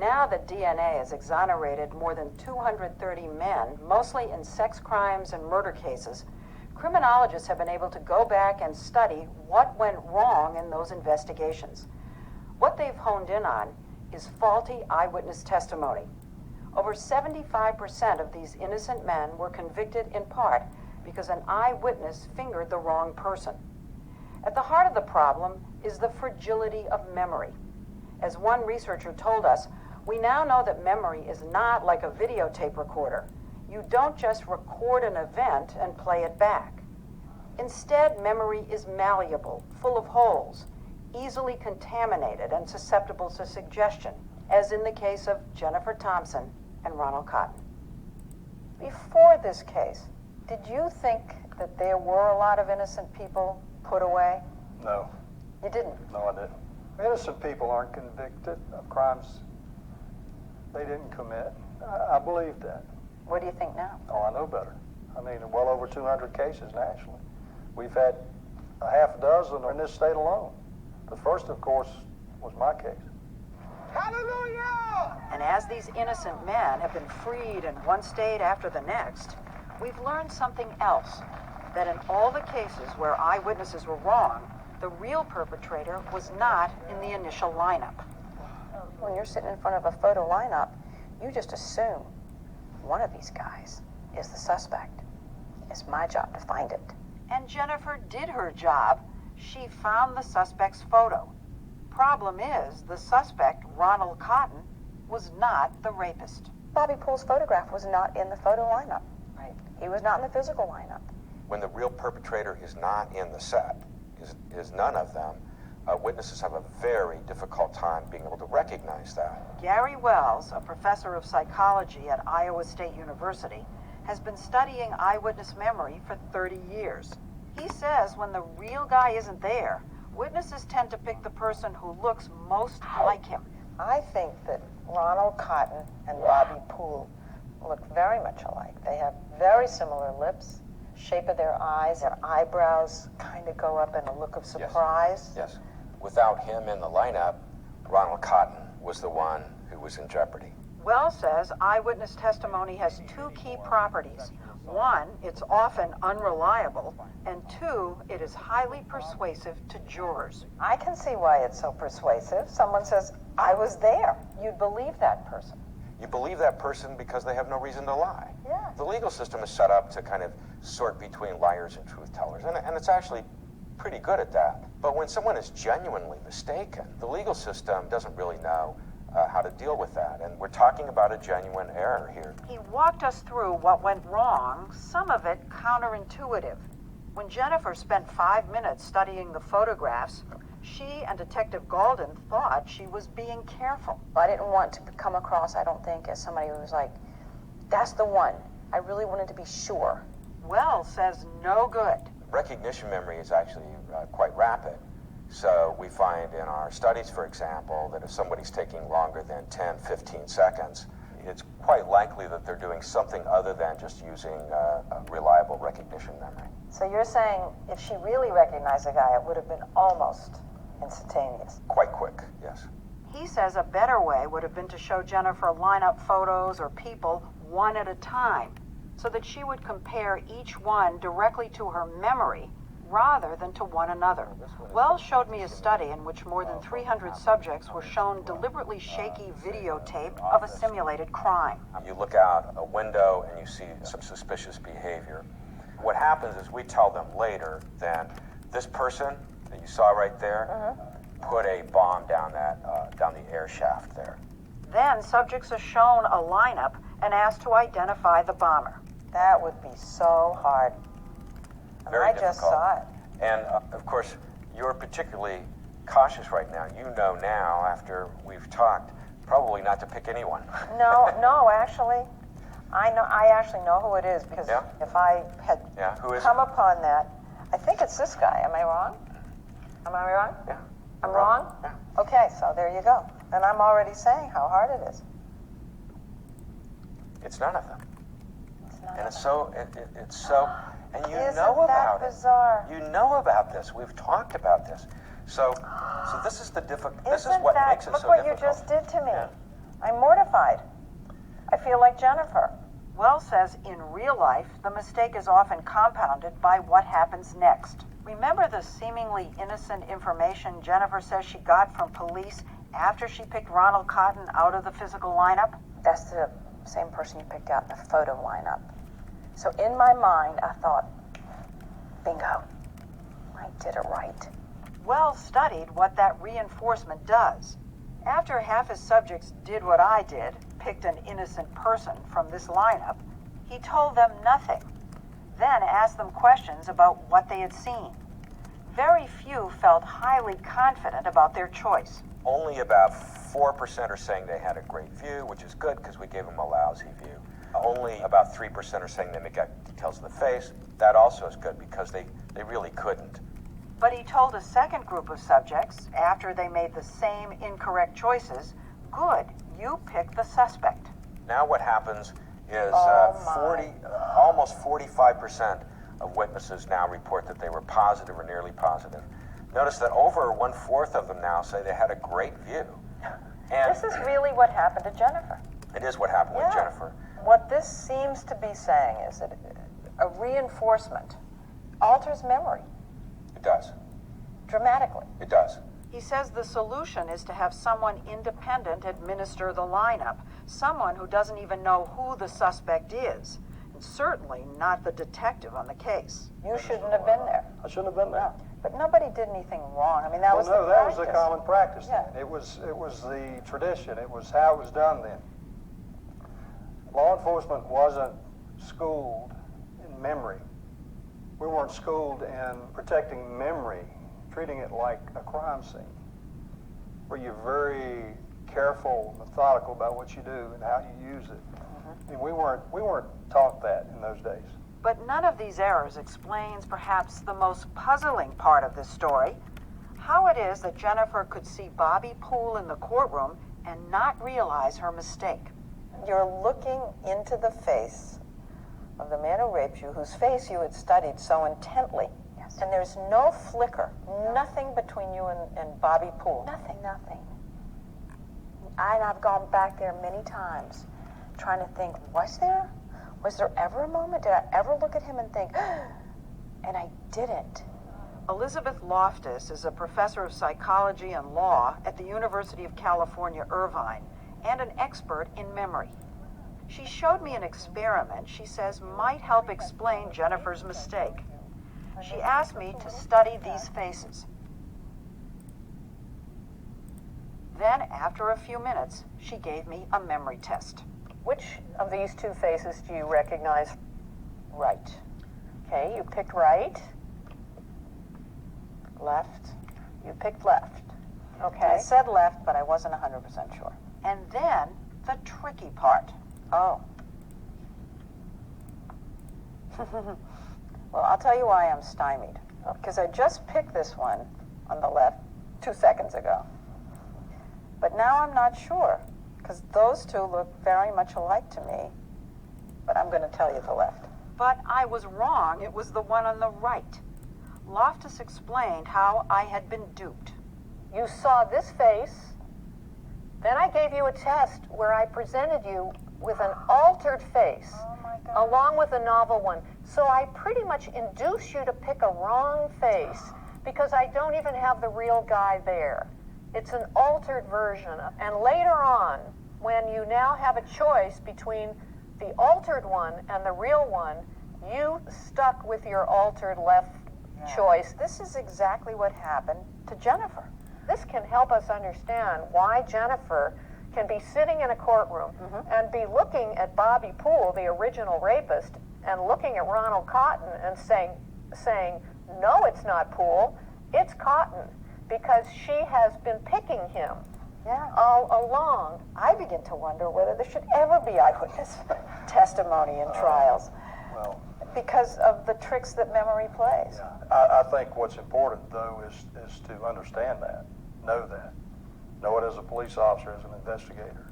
Now that DNA has exonerated more than 230 men, mostly in sex crimes and murder cases, criminologists have been able to go back and study what went wrong in those investigations. What they've honed in on is faulty eyewitness testimony. Over 75% of these innocent men were convicted in part because an eyewitness fingered the wrong person. At the heart of the problem is the fragility of memory. As one researcher told us, we now know that memory is not like a videotape recorder. You don't just record an event and play it back. Instead, memory is malleable, full of holes, easily contaminated and susceptible to suggestion, as in the case of Jennifer Thompson and Ronald Cotton. Before this case, did you think that there were a lot of innocent people put away? No. You didn't? No, I didn't. Innocent people aren't convicted of crimes they didn't commit. I believe that. What do you think now? Oh, I know better. I mean, well over 200 cases nationally. We've had a half dozen in this state alone. The first, of course, was my case. Hallelujah! And as these innocent men have been freed in one state after the next, we've learned something else, that in all the cases where eyewitnesses were wrong, the real perpetrator was not in the initial lineup. When you're sitting in front of a photo lineup, you just assume one of these guys is the suspect. It's my job to find it. And Jennifer did her job. She found the suspect's photo. Problem is, the suspect, Ronald Cotton, was not the rapist. Bobby Poole's photograph was not in the photo lineup. Right. He was not in the physical lineup. When the real perpetrator is not in the set, is none of them, witnesses have a very difficult time being able to recognize that. Gary Wells, a professor of psychology at Iowa State University, has been studying eyewitness memory for 30 years. He says when the real guy isn't there, witnesses tend to pick the person who looks most like him. I think that Ronald Cotton and Bobby Poole look very much alike. They have very similar lips, shape of their eyes, their eyebrows kind of go up in a look of surprise. Yes. Without him in the lineup, Ronald Cotton was the one who was in jeopardy. Wells says eyewitness testimony has two key properties. One, it's often unreliable, and two, it is highly persuasive to jurors. I can see why it's so persuasive. Someone says, I was there. You'd believe that person. You believe that person because they have no reason to lie. Yeah. The legal system is set up to kind of sort between liars and truth tellers, and it's actually pretty good at that. But when someone is genuinely mistaken, the legal system doesn't really know how to deal with that, and we're talking about a genuine error here. He walked us through what went wrong, some of it counterintuitive. When Jennifer spent 5 minutes studying the photographs, she and Detective Galden thought she was being careful. I didn't want to come across, I don't think, as somebody who was like, that's the one. I really wanted to be sure. Wells says no good. Recognition memory is actually quite rapid. So we find in our studies, for example, that if somebody's taking longer than 10, 15 seconds, it's quite likely that they're doing something other than just using a reliable recognition memory. So you're saying if she really recognized the guy, it would have been almost instantaneous? Quite quick, yes. He says a better way would have been to show Jennifer lineup photos or people one at a time, so that she would compare each one directly to her memory rather than to one another. Wells showed me a study in which more than 300 subjects were shown deliberately shaky videotape of a simulated crime. You look out a window and you see some suspicious behavior. What happens is we tell them later that this person that you saw right there put a bomb down the air shaft there. Then subjects are shown a lineup and asked to identify the bomber. That would be so hard. Very difficult. Just saw it. And of course, you're particularly cautious right now. You know now, after we've talked, probably not to pick anyone. No, actually, I actually know who it is, because if I had come upon that, I think it's this guy. Am I wrong? Am I wrong? Yeah. I'm wrong? Yeah. Okay, so there you go. And I'm already saying how hard it is. It's none of them. And it's so, and you Isn't know about that bizarre? it. You know about this. We've talked about this. So this is the this is Isn't what that, makes it look so what difficult. you just did to me. Yeah. I'm mortified. I feel like Jennifer. Wells says in real life, the mistake is often compounded by what happens next. Remember the seemingly innocent information Jennifer says she got from police after she picked Ronald Cotton out of the physical lineup? That's the same person you picked out in the photo lineup. So in my mind, I thought, bingo, I did it right. Wells studied what that reinforcement does. After half his subjects did what I did, picked an innocent person from this lineup, he told them nothing, then asked them questions about what they had seen. Very few felt highly confident about their choice. Only about 4% are saying they had a great view, which is good because we gave them a lousy view. Only about 3% are saying they got details of the face. That also is good because they really couldn't. But he told a second group of subjects, after they made the same incorrect choices, good, you picked the suspect. Now what happens is almost 45% of witnesses now report that they were positive or nearly positive. Notice that over 1/4 of them now say they had a great view. And This is really what happened to Jennifer. it is what happened with Jennifer. What this seems to be saying is that a reinforcement alters memory It does. dramatically. It does. He says the solution is to have someone independent administer the lineup, someone who doesn't even know who the suspect is, and certainly not the detective on the case. You shouldn't have been there. I shouldn't have been there. But nobody did anything wrong. I mean, that was Well, the no, that was practice. the common practice then. Yeah. It was the tradition. It was how it was done then. Law enforcement wasn't schooled in memory. We weren't schooled in protecting memory, treating it like a crime scene, where you're very careful, methodical about what you do and how you use it. I mean, we weren't taught that in those days. But none of these errors explains perhaps the most puzzling part of this story, how it is that Jennifer could see Bobby Poole in the courtroom and not realize her mistake. You're looking into the face of the man who raped you, whose face you had studied so intently. Yes. And there's no flicker, nothing between you and Bobby Poole. Nothing. I've gone back there many times trying to think, was there ever a moment? Did I ever look at him and think, and I didn't? Elizabeth Loftus is a professor of psychology and law at the University of California, Irvine, and an expert in memory. She showed me an experiment she says might help explain Jennifer's mistake. She asked me to study these faces. Then, after a few minutes, she gave me a memory test. Which of these two faces do you recognize right? Okay, you picked right. Left. You picked left. Okay. I said left, but I wasn't 100% sure. And then, the tricky part. Oh. Well, I'll tell you why I'm stymied. Because I just picked this one on the left 2 seconds ago. But now I'm not sure, because those two look very much alike to me. But I'm going to tell you the left. But I was wrong. It was the one on the right. Loftus explained how I had been duped. You saw this face, then I gave you a test where I presented you with an altered face, along with a novel one. So I pretty much induce you to pick a wrong face, because I don't even have the real guy there. It's an altered version. And later on, when you now have a choice between the altered one and the real one, you stuck with your altered left choice. This is exactly what happened to Jennifer. This can help us understand why Jennifer can be sitting in a courtroom and be looking at Bobby Poole, the original rapist, and looking at Ronald Cotton and saying, no, it's not Poole, it's Cotton, because she has been picking him all along. I begin to wonder whether there should ever be eyewitness testimony in trials, Well, because of the tricks that memory plays. I think what's important, though, is to understand that, know that. Know it as a police officer, as an investigator,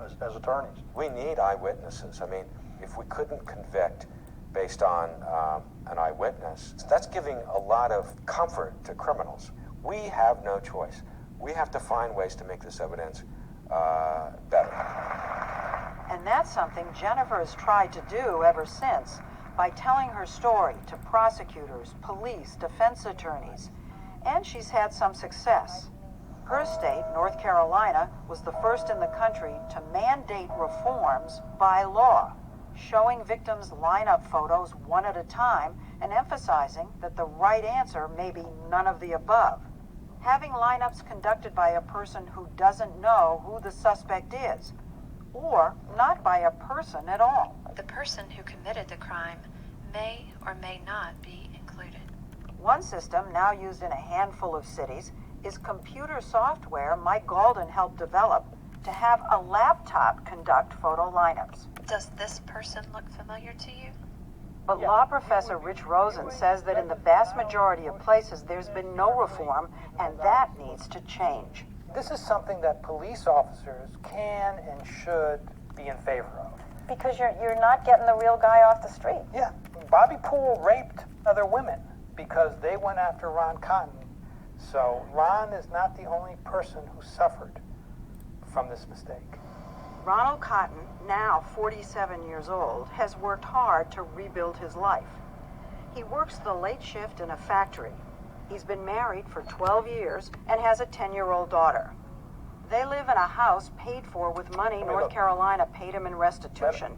as attorneys. We need eyewitnesses. I mean, if we couldn't convict based on an eyewitness, that's giving a lot of comfort to criminals. We have no choice. We have to find ways to make this evidence better. And that's something Jennifer has tried to do ever since by telling her story to prosecutors, police, defense attorneys, and she's had some success. Her state, North Carolina, was the first in the country to mandate reforms by law, showing victims lineup photos one at a time and emphasizing that the right answer may be none of the above. Having lineups conducted by a person who doesn't know who the suspect is, or not by a person at all. The person who committed the crime may or may not be included. One system now used in a handful of cities is computer software Mike Galden helped develop to have a laptop conduct photo lineups. Does this person look familiar to you? But law professor Rich Rosen says that in the vast majority of places there's been no reform, and that needs to change. This is something that police officers can and should be in favor of. Because you're not getting the real guy off the street. Yeah, Bobby Poole raped other women because they went after Ron Cotton. So Ron is not the only person who suffered from this mistake. Ronald Cotton, now 47 years old, has worked hard to rebuild his life. He works the late shift in a factory. He's been married for 12 years and has a 10-year-old daughter. They live in a house paid for with money North Carolina paid him in restitution,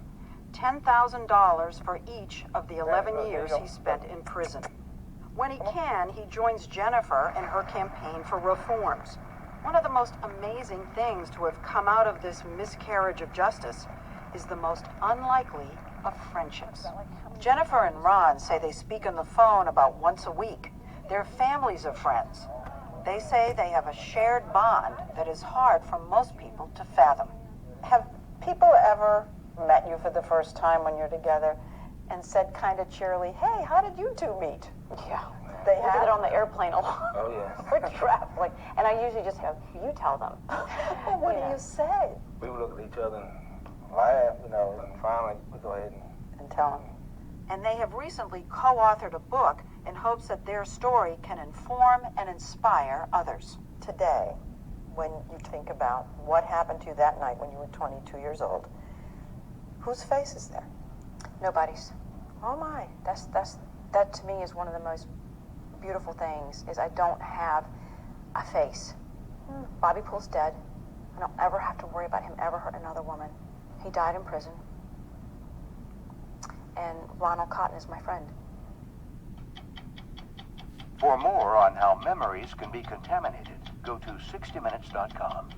$10,000 for each of the 11 years he spent in prison. When he can, he joins Jennifer in her campaign for reforms. One of the most amazing things to have come out of this miscarriage of justice is the most unlikely of friendships. Jennifer and Ron say they speak on the phone about once a week. They're families of friends. They say they have a shared bond that is hard for most people to fathom. Have people ever met you for the first time when you're together and said kind of cheerily, hey, how did you two meet? Yeah. They We did it on the airplane a lot. Oh, yeah. For traveling. And I usually just have you tell them. Well, what do you say? We would look at each other and laugh, and finally we go ahead And tell them. And they have recently co-authored a book in hopes that their story can inform and inspire others. Today, when you think about what happened to you that night when you were 22 years old, whose face is there? Nobody's. Oh my. That to me is one of the most beautiful things, is I don't have a face. Bobby Poole's dead. I don't ever have to worry about him ever hurting another woman. He died in prison. And Ronald Cotton is my friend. For more on how memories can be contaminated, go to 60minutes.com.